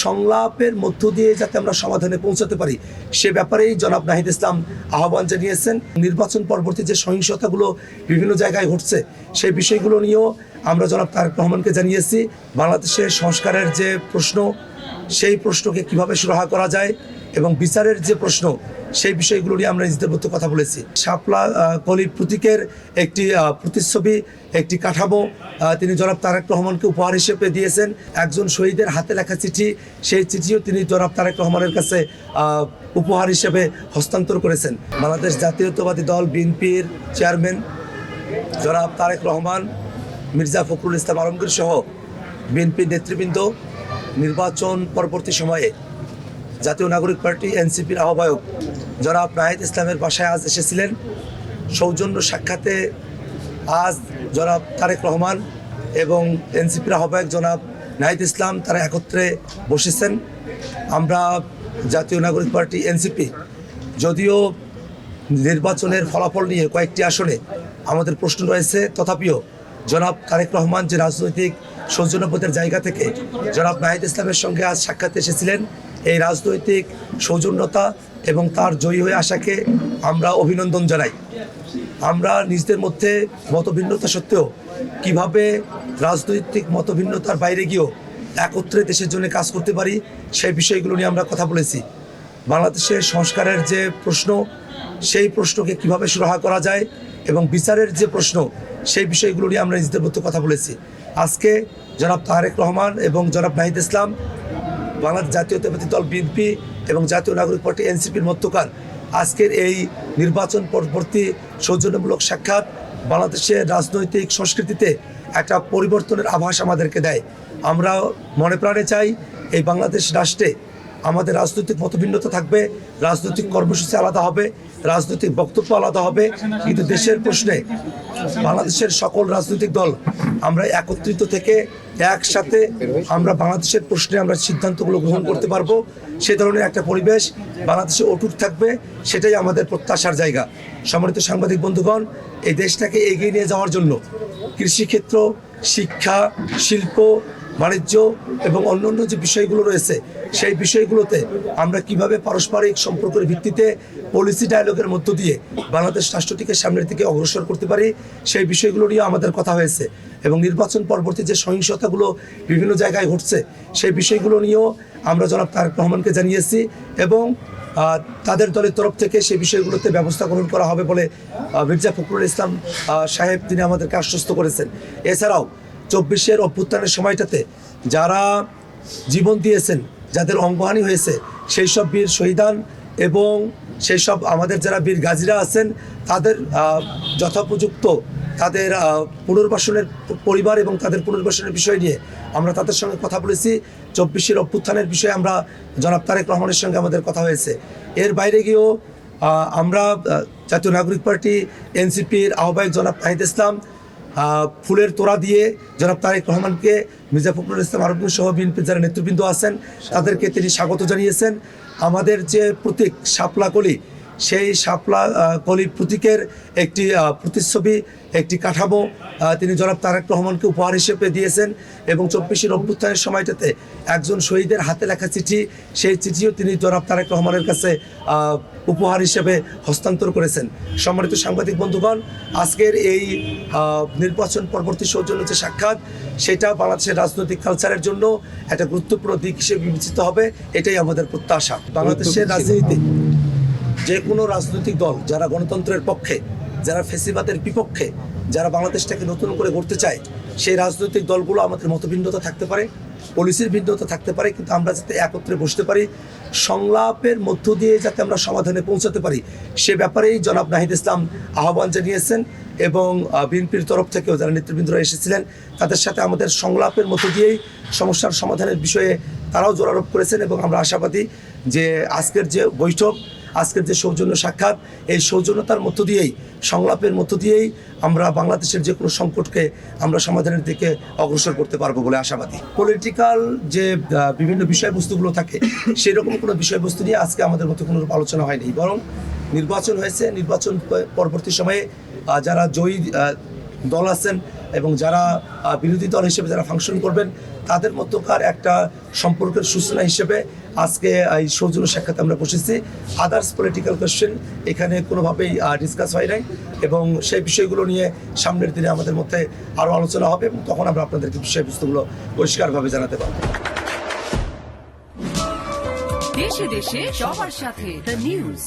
সংলাপের মধ্য দিয়ে যাতে আমরা সমাধানে পৌঁছাতে পারি সে ব্যাপারেই জনাব নাহিদ ইসলাম আহ্বান জানিয়েছেন। নির্বাচন পরবর্তী যে সহিংসতাগুলো বিভিন্ন জায়গায় ঘটছে সেই বিষয়গুলো নিয়েও আমরা জনাব তারেক রহমানকে জানিয়েছি। বাংলাদেশের সংস্কারের যে প্রশ্ন সেই প্রশ্নকে কিভাবে সুরাহা করা যায় এবং বিচারের যে প্রশ্ন সেই বিষয়গুলো নিয়ে আমরা নিজেদের মধ্যে কথা বলেছি। শাপলা কলি প্রতীকের একটি প্রতিচ্ছবি, একটি কাঠামো তিনি জনাব তারেক রহমানকে উপহার হিসেবে দিয়েছেন। একজন শহীদের হাতে লেখা চিঠি, সেই চিঠিও তিনি জনাব তারেক রহমানের কাছে উপহার হিসেবে হস্তান্তর করেছেন। বাংলাদেশ জাতীয়তাবাদী দল বিএনপির চেয়ারম্যান জনাব তারেক রহমান, মির্জা ফখরুল ইসলাম আলমগীর সহ বিএনপির নেতৃবৃন্দ নির্বাচন পরবর্তী সময়ে জাতীয় নাগরিক পার্টি এনসিপির আহ্বায়ক জনাব নাহিদ ইসলামের বাসায় আজ এসেছিলেন। সৌজন্য সাক্ষাতে আজ জনাব তারেক রহমান এবং এনসিপির আহ্বায়ক জনাব নাহিদ ইসলাম তারা একত্রে বসেছেন। আমরা জাতীয় নাগরিক পার্টি এনসিপি যদিও নির্বাচনের ফলাফল নিয়ে কয়েকটি আসনে আমাদের প্রশ্ন রয়েছে, তথাপিও জনাব তারেক রহমান যে রাজনৈতিক সৌজন্যবোধের জায়গা থেকে জনাব নাহিদ ইসলামের সঙ্গে আজ সাক্ষাৎ এসেছিলেন, এই রাজনৈতিক সৌজন্যতা এবং তার জয়ী হয়ে আসাকে আমরা অভিনন্দন জানাই। আমরা নিজেদের মধ্যে মতভিন্নতা সত্ত্বেও কিভাবে রাজনৈতিক মতভিন্নতার বাইরে গিয়েও একত্রে দেশের জন্য কাজ করতে পারি সেই বিষয়গুলো নিয়ে আমরা কথা বলেছি। বাংলাদেশের সংস্কারের যে প্রশ্ন সেই প্রশ্নকে কিভাবে সুরাহা করা যায় এবং বিচারের যে প্রশ্ন সেই বিষয়গুলো নিয়ে আমরা নিজেদের মধ্যে কথা বলেছি। আজকে জনাব তারেক রহমান এবং জনাব নাহিদ ইসলাম বাংলাদেশ জাতীয়তাবাদী দল বিএনপি এবং জাতীয় নাগরিক পার্টি এনসিপির মধ্যকার আজকের এই নির্বাচন পরবর্তী সৌজন্যমূলক সাক্ষাৎ বাংলাদেশের রাজনৈতিক সংস্কৃতিতে একটা পরিবর্তনের আভাস আমাদেরকে দেয়। আমরা মনে প্রাণে চাই এই বাংলাদেশ রাষ্ট্রে আমাদের রাজনৈতিক মতভিন্নতা থাকবে, রাজনৈতিক কর্মসূচি আলাদা হবে, রাজনৈতিক বক্তব্য আলাদা হবে, কিন্তু দেশের প্রশ্নে বাংলাদেশের সকল রাজনৈতিক দল আমরা একত্রিত থেকে একসাথে আমরা বাংলাদেশের প্রশ্নে আমরা সিদ্ধান্তগুলো গ্রহণ করতে পারবো। সে ধরনের একটা পরিবেশ বাংলাদেশে অটুট থাকবে, সেটাই আমাদের প্রত্যাশার জায়গা। সম্মানিত সাংবাদিক বন্ধুগণ, এই দেশটাকে এগিয়ে নিয়ে যাওয়ার জন্য কৃষিক্ষেত্র, শিক্ষা, শিল্প, বাণিজ্য এবং অন্যান্য যে বিষয়গুলো রয়েছে সেই বিষয়গুলোতে আমরা কিভাবে পারস্পরিক সম্পর্কের ভিত্তিতে পলিসি ডায়ালগের মধ্য দিয়ে বাংলাদেশ রাষ্ট্রটিকে সামনের দিকে অগ্রসর করতে পারি সেই বিষয়গুলো নিয়ে আমাদের কথা হয়েছে। এবং নির্বাচন পরবর্তী যে সহিংসতাগুলো বিভিন্ন জায়গায় ঘটছে সেই বিষয়গুলো নিয়েও আমরা জনাব তারেক রহমানকে জানিয়েছি এবং তাদের দলের তরফ থেকে সেই বিষয়গুলোতে ব্যবস্থা গ্রহণ করা হবে বলে মির্জা ফখরুল ইসলাম সাহেব তিনি আমাদেরকে আশ্বস্ত করেছেন। এছাড়াও 24-এর অভ্যুত্থানের সময়টাতে যারা জীবন দিয়েছেন, যাদের অঙ্গহানি হয়েছে, সেই সব বীর শহীদান এবং সেই সব আমাদের যারা বীর গাজীরা আছেন তাদের যথোপযুক্ত তাদের পুনর্বাসনের পরিবার এবং তাদের পুনর্বাসনের বিষয় নিয়ে আমরা তাদের সঙ্গে কথা বলেছি। 24-এর অভ্যুত্থানের বিষয়ে আমরা জনাব তারেক রহমানের সঙ্গে আমাদের কথা হয়েছে। এর বাইরে গিয়েও আমরা জাতীয় নাগরিক পার্টি এনসিপির আহ্বায়ক জনাব নাহিদ ইসলাম ফুলের তোড়া দিয়ে জনাব তারেক রহমানকে, মির্জা ফখরুল ইসলাম আলমগীর সহ বিএনপির যারা নেতৃবৃন্দ আছেন তাদেরকে তিনি স্বাগত জানিয়েছেন। আমাদের যে প্রতীক শাপলা কলি, সেই শাপলা কলি প্রতীকের একটি প্রতিচ্ছবি, একটি কাঠামো তিনি জনাব তারেক রহমানকে উপহার হিসেবে দিয়েছেন এবং 24-এর অভ্যুত্থানের সময়টাতে একজন শহীদের হাতে লেখা চিঠি, সেই চিঠিও তিনি জনাব তারেক রহমানের কাছে উপহার হিসেবে হস্তান্তর করেছেন। সম্মানিত সাংবাদিক বন্ধুগণ, আজকের এই নির্বাচন পরবর্তী সৌজন্য যে সাক্ষাৎ সেটা বাংলাদেশের রাজনৈতিক কালচারের জন্য একটা গুরুত্বপূর্ণ দিক হিসেবে বিবেচিত হবে, এটাই আমাদের প্রত্যাশা। বাংলাদেশের রাজনীতিতে যে কোনো রাজনৈতিক দল যারা গণতন্ত্রের পক্ষে, যারা ফ্যাসিবাদের বিপক্ষে, যারা বাংলাদেশটাকে নতুন করে গড়তে চায়, সেই রাজনৈতিক দলগুলো আমাদের মতভিন্নতা থাকতে পারে, পলিসির ভিন্নতা থাকতে পারে, কিন্তু আমরা যাতে একত্রে বসতে পারি, সংলাপের মধ্য দিয়ে যাতে আমরা সমাধানে পৌঁছাতে পারি সে ব্যাপারেই জনাব নাহিদ ইসলাম আহ্বান জানিয়েছেন এবং বিএনপির তরফ থেকেও যারা নেতৃবৃন্দরা এসেছিলেন তাদের সাথে আমাদের সংলাপের মধ্য দিয়েই সমস্যার সমাধানের বিষয়ে তারাও জোরারোপ করেছেন এবং আমরা আশাবাদী যে আজকের যে বৈঠক, আজকের যে সৌজন্য সাক্ষাৎ, এই সৌজন্যতার মধ্য দিয়েই, সংলাপের মধ্য দিয়েই আমরা বাংলাদেশের যে কোনো সংকটকে আমরা সমাধানের দিকে অগ্রসর করতে পারবো বলে আশাবাদী। পলিটিক্যাল যে বিভিন্ন বিষয়বস্তুগুলো থাকে সেই রকম কোনো বিষয়বস্তু নিয়ে আজকে আমাদের মধ্যে কোনো আলোচনা হয়নি, বরং নির্বাচন হয়েছে। নির্বাচন পরবর্তী সময়ে যারা জয়ী দল আছেন এবং যারা বিরোধী দল হিসেবে যারা ফাংশন করবেন তাদের মধ্যকার একটা সম্পর্কের সূচনা হিসেবে আজকে এই সৌজন্য সাক্ষাৎ আমরা বসেছি। আদার্স পলিটিক্যাল কোয়েশ্চেন এখানে কোনোভাবেই ডিসকাস হয় নাই এবং সেই বিষয়গুলো নিয়ে সামনের দিনে আমাদের মধ্যে আরও আলোচনা হবে এবং তখন আমরা আপনাদেরকে বিষয়বস্তুগুলো পরিষ্কারভাবে জানাতে পারবো। দেশে দেশে সবার সাথে দ্য নিউজ।